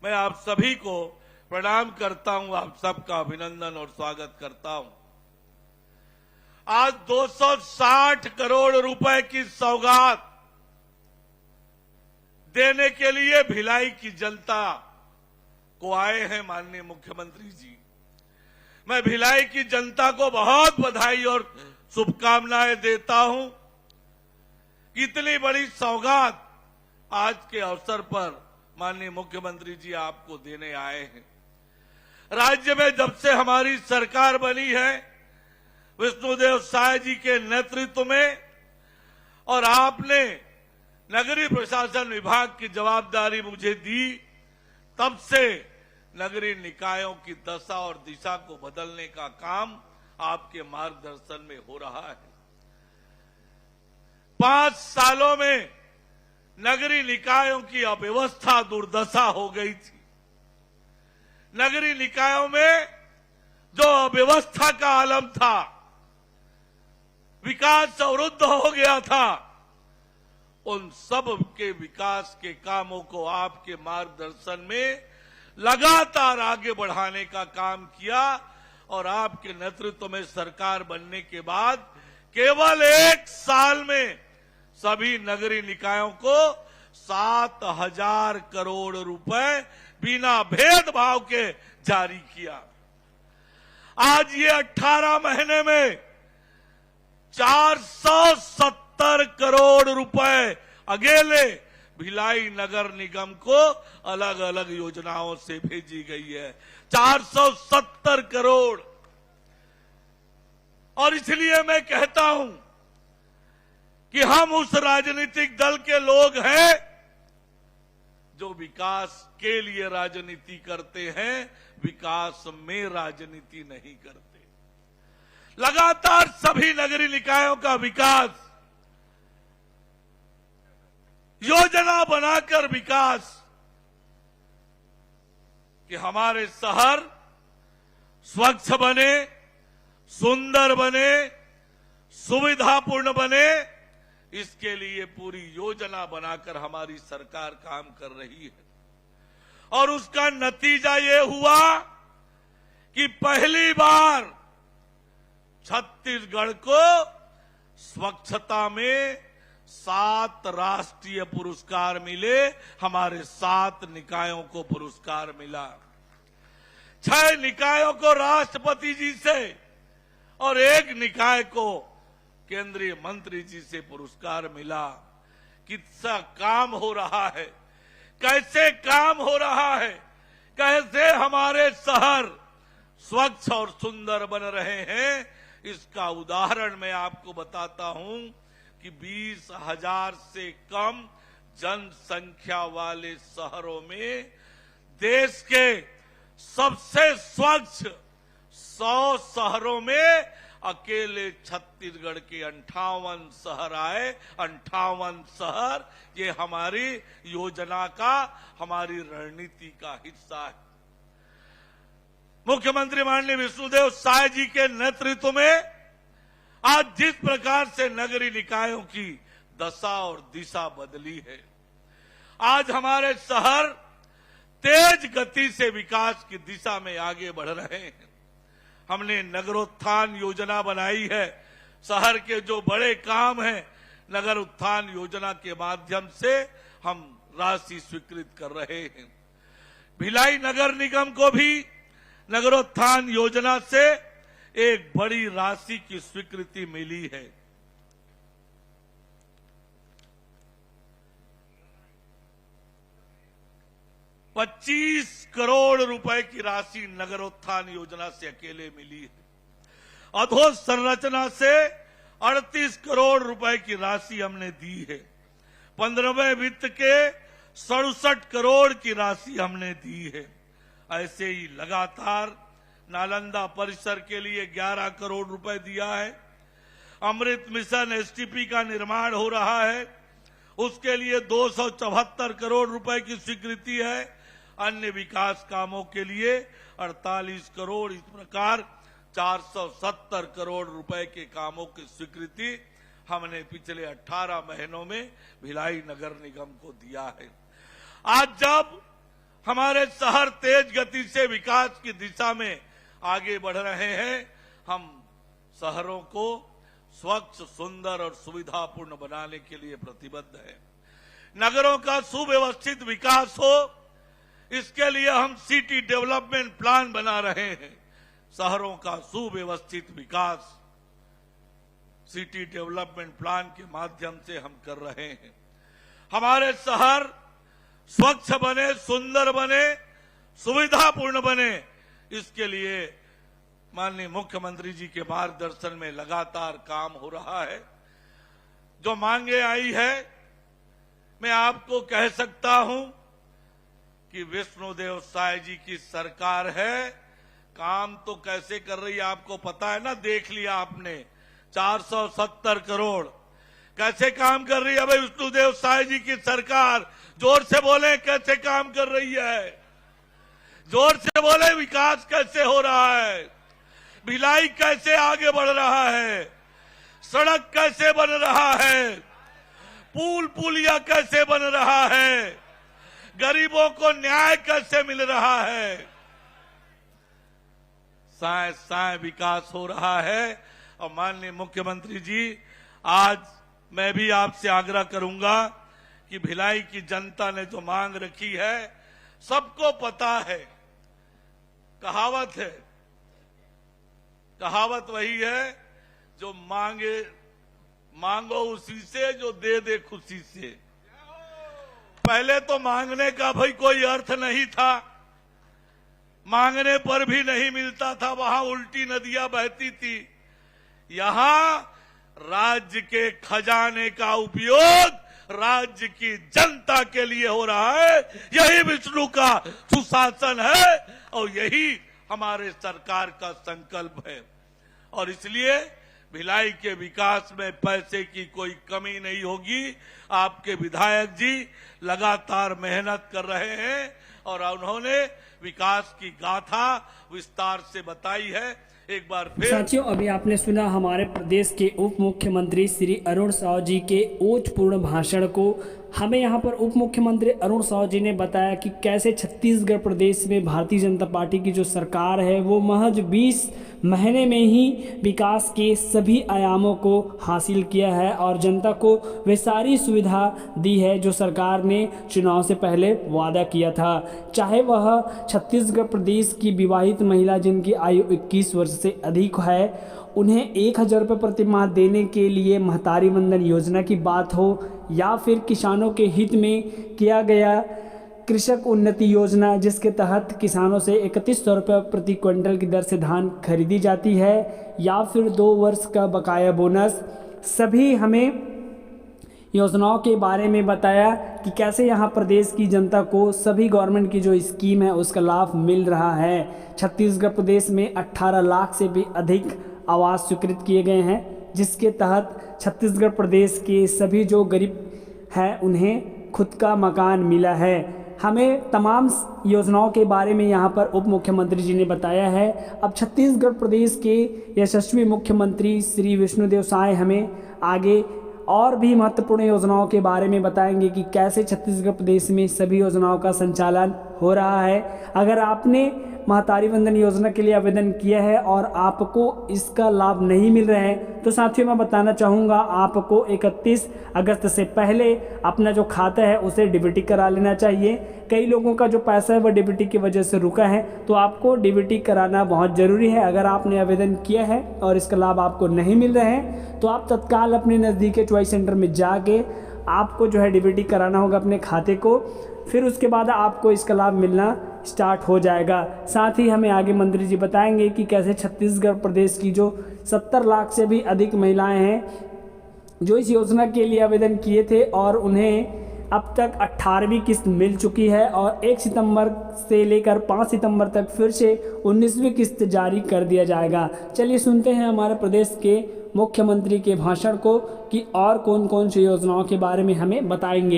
मैं आप सभी को प्रणाम करता हूं, आप सबका अभिनंदन और स्वागत करता हूं। आज 260 करोड़ रुपए की सौगात देने के लिए भिलाई की जनता को आए हैं माननीय मुख्यमंत्री जी। मैं भिलाई की जनता को बहुत बधाई और शुभकामनाएं देता हूं। इतनी बड़ी सौगात आज के अवसर पर माननीय मुख्यमंत्री जी आपको देने आए हैं। राज्य में जब से हमारी सरकार बनी है विष्णुदेव साय जी के नेतृत्व में, और आपने नगरीय प्रशासन विभाग की जवाबदारी मुझे दी, तब से नगरीय निकायों की दशा और दिशा को बदलने का काम आपके मार्गदर्शन में हो रहा है। 5 सालों में नगरीय निकायों की अव्यवस्था दुर्दशा हो गई थी। नगरीय निकायों में जो अव्यवस्था का आलम था, विकास अवरुद्ध हो गया था, उन सब के विकास के कामों को आपके मार्गदर्शन में लगातार आगे बढ़ाने का काम किया, और आपके नेतृत्व में सरकार बनने के बाद केवल 1 साल में सभी नगरीय निकायों को 7,000 करोड़ रुपए बिना भेदभाव के जारी किया। आज ये 18 महीने में 470 करोड़ रुपए अकेले भिलाई नगर निगम को अलग अलग योजनाओं से भेजी गई है। 470 करोड़। और इसलिए मैं कहता हूं कि हम उस राजनीतिक दल के लोग हैं जो विकास के लिए राजनीति करते हैं, विकास में राजनीति नहीं करते। लगातार सभी नगरीय निकायों का विकास, योजना बनाकर विकास, कि हमारे शहर स्वच्छ बने, सुंदर बने, सुविधापूर्ण बने, इसके लिए पूरी योजना बनाकर हमारी सरकार काम कर रही है। और उसका नतीजा ये हुआ कि पहली बार छत्तीसगढ़ को स्वच्छता में 7 राष्ट्रीय पुरस्कार मिले। हमारे 7 निकायों को पुरस्कार मिला। 6 निकायों को राष्ट्रपति जी से और 1 निकाय को केंद्रीय मंत्री जी से पुरस्कार मिला। कितना काम हो रहा है, कैसे काम हो रहा है, कैसे हमारे शहर स्वच्छ और सुंदर बन रहे हैं, इसका उदाहरण मैं आपको बताता हूं कि 20,000 से कम जनसंख्या वाले शहरों में देश के सबसे स्वच्छ 100 शहरों में अकेले छत्तीसगढ़ के 58 शहर आए। 58 शहर, ये हमारी योजना का, हमारी रणनीति का हिस्सा है। मुख्यमंत्री माननीय विष्णुदेव साय जी के नेतृत्व में आज जिस प्रकार से नगरीय निकायों की दशा और दिशा बदली है, आज हमारे शहर तेज गति से विकास की दिशा में आगे बढ़ रहे हैं। हमने नगरोत्थान योजना बनाई है। शहर के जो बड़े काम हैं, नगर उत्थान योजना के माध्यम से हम राशि स्वीकृत कर रहे हैं। भिलाई नगर निगम को भी नगरोत्थान योजना से एक बड़ी राशि की स्वीकृति मिली है। ₹25 करोड़ रुपए की राशि नगरोत्थान योजना से अकेले मिली है। अधोसंरचना से 38 करोड़ रुपए की राशि हमने दी है। 15वें वित्त के 67 करोड़ की राशि हमने दी है। ऐसे ही लगातार नालंदा परिसर के लिए 11 करोड़ रुपए दिया है। अमृत मिशन एसटीपी का निर्माण हो रहा है, उसके लिए 274 करोड़ रुपए की स्वीकृति है। अन्य विकास कामों के लिए 48 करोड़, इस प्रकार 470 करोड़ रुपए के कामों की स्वीकृति हमने पिछले 18 महीनों में भिलाई नगर निगम को दिया है। आज जब हमारे शहर तेज गति से विकास की दिशा में आगे बढ़ रहे हैं। हम शहरों को स्वच्छ, सुंदर और सुविधापूर्ण बनाने के लिए प्रतिबद्ध हैं। नगरों का सुव्यवस्थित विकास हो, इसके लिए हम सिटी डेवलपमेंट प्लान बना रहे हैं। शहरों का सुव्यवस्थित विकास सिटी डेवलपमेंट प्लान के माध्यम से हम कर रहे हैं। हमारे शहर स्वच्छ बने, सुंदर बने, सुविधापूर्ण बने, इसके लिए माननीय मुख्यमंत्री जी के मार्गदर्शन में लगातार काम हो रहा है। जो मांगे आई है, मैं आपको कह सकता हूं कि विष्णुदेव साय जी की सरकार है। काम तो कैसे कर रही है आपको पता है ना, देख लिया आपने। 470 करोड़ कैसे काम कर रही है भाई विष्णुदेव साय जी की सरकार। जोर से बोले कैसे काम कर रही है, जोर से बोले विकास कैसे हो रहा है, भिलाई कैसे आगे बढ़ रहा है, सड़क कैसे बन रहा है, पुल पुलिया कैसे बन रहा है, गरीबों को न्याय कैसे मिल रहा है। साए साए विकास हो रहा है। और माननीय मुख्यमंत्री जी, आज मैं भी आपसे आग्रह करूंगा कि भिलाई की जनता ने जो मांग रखी है, सबको पता है। कहावत वही है, जो मांगो उसी से, जो दे दे खुशी से। पहले तो मांगने का भाई कोई अर्थ नहीं था, मांगने पर भी नहीं मिलता था, वहां उल्टी नदियां बहती थी। यहां राज्य के खजाने का उपयोग राज्य की जनता के लिए हो रहा है। यही विष्णु का सुशासन है और यही हमारे सरकार का संकल्प है। और इसलिए भिलाई के विकास में पैसे की कोई कमी नहीं होगी। आपके विधायक जी लगातार मेहनत कर रहे हैं और उन्होंने विकास की गाथा विस्तार से बताई है। एक बार फिर साथियों, अभी आपने सुना हमारे प्रदेश के उप मुख्यमंत्री श्री अरुण साव जी के ओजपूर्ण भाषण को। हमें यहाँ पर उप मुख्यमंत्री अरुण साव जी ने बताया कि कैसे छत्तीसगढ़ प्रदेश में भारतीय जनता पार्टी की जो सरकार है वो महज 20 महीने में ही विकास के सभी आयामों को हासिल किया है और जनता को वे सारी सुविधा दी है जो सरकार ने चुनाव से पहले वादा किया था। चाहे वह छत्तीसगढ़ प्रदेश की विवाहित महिला जिनकी आयु 21 वर्ष से अधिक है, उन्हें 1000 रुपये प्रति माह देने के लिए महतारी वंदन योजना की बात हो, या फिर किसानों के हित में किया गया कृषक उन्नति योजना जिसके तहत किसानों से 3100 रुपये प्रति क्विंटल की दर से धान खरीदी जाती है, या फिर 2 वर्ष का बकाया बोनस। सभी हमें योजनाओं के बारे में बताया कि कैसे यहाँ प्रदेश की जनता को सभी गवर्नमेंट की जो स्कीम है उसका लाभ मिल रहा है। छत्तीसगढ़ प्रदेश में 18 लाख से भी अधिक आवास स्वीकृत किए गए हैं, जिसके तहत छत्तीसगढ़ प्रदेश के सभी जो गरीब हैं उन्हें खुद का मकान मिला है। हमें तमाम योजनाओं के बारे में यहाँ पर उप मुख्यमंत्री जी ने बताया है। अब छत्तीसगढ़ प्रदेश के यशस्वी मुख्यमंत्री श्री विष्णुदेव साय हमें आगे और भी महत्वपूर्ण योजनाओं के बारे में बताएंगे कि कैसे छत्तीसगढ़ प्रदेश में सभी योजनाओं का संचालन हो रहा है। अगर आपने महतारी वंदन योजना के लिए आवेदन किया है और आपको इसका लाभ नहीं मिल रहा है, तो साथियों मैं बताना चाहूँगा आपको 31 अगस्त से पहले अपना जो खाता है उसे डीबीटी करा लेना चाहिए। कई लोगों का जो पैसा है वह डीबीटी की वजह से रुका है, तो आपको डीबीटी कराना बहुत ज़रूरी है। अगर आपने आवेदन किया है और इसका लाभ आपको नहीं मिल रहा है तो आप तत्काल अपने नज़दीकी चॉइस सेंटर में जाके आपको जो है डीबीटी कराना होगा अपने खाते को, फिर उसके बाद आपको इसका लाभ मिलना स्टार्ट हो जाएगा। साथ ही हमें आगे मंत्री जी बताएंगे कि कैसे छत्तीसगढ़ प्रदेश की जो 70 लाख से भी अधिक महिलाएं हैं जो इस योजना के लिए आवेदन किए थे और उन्हें अब तक 18वीं किस्त मिल चुकी है और 1 सितंबर से लेकर 5 सितंबर तक फिर से 19वीं किस्त जारी कर दिया जाएगा। चलिए सुनते हैं हमारे प्रदेश के मुख्यमंत्री के भाषण को कि और कौन कौन सी योजनाओं के बारे में हमें बताएंगे।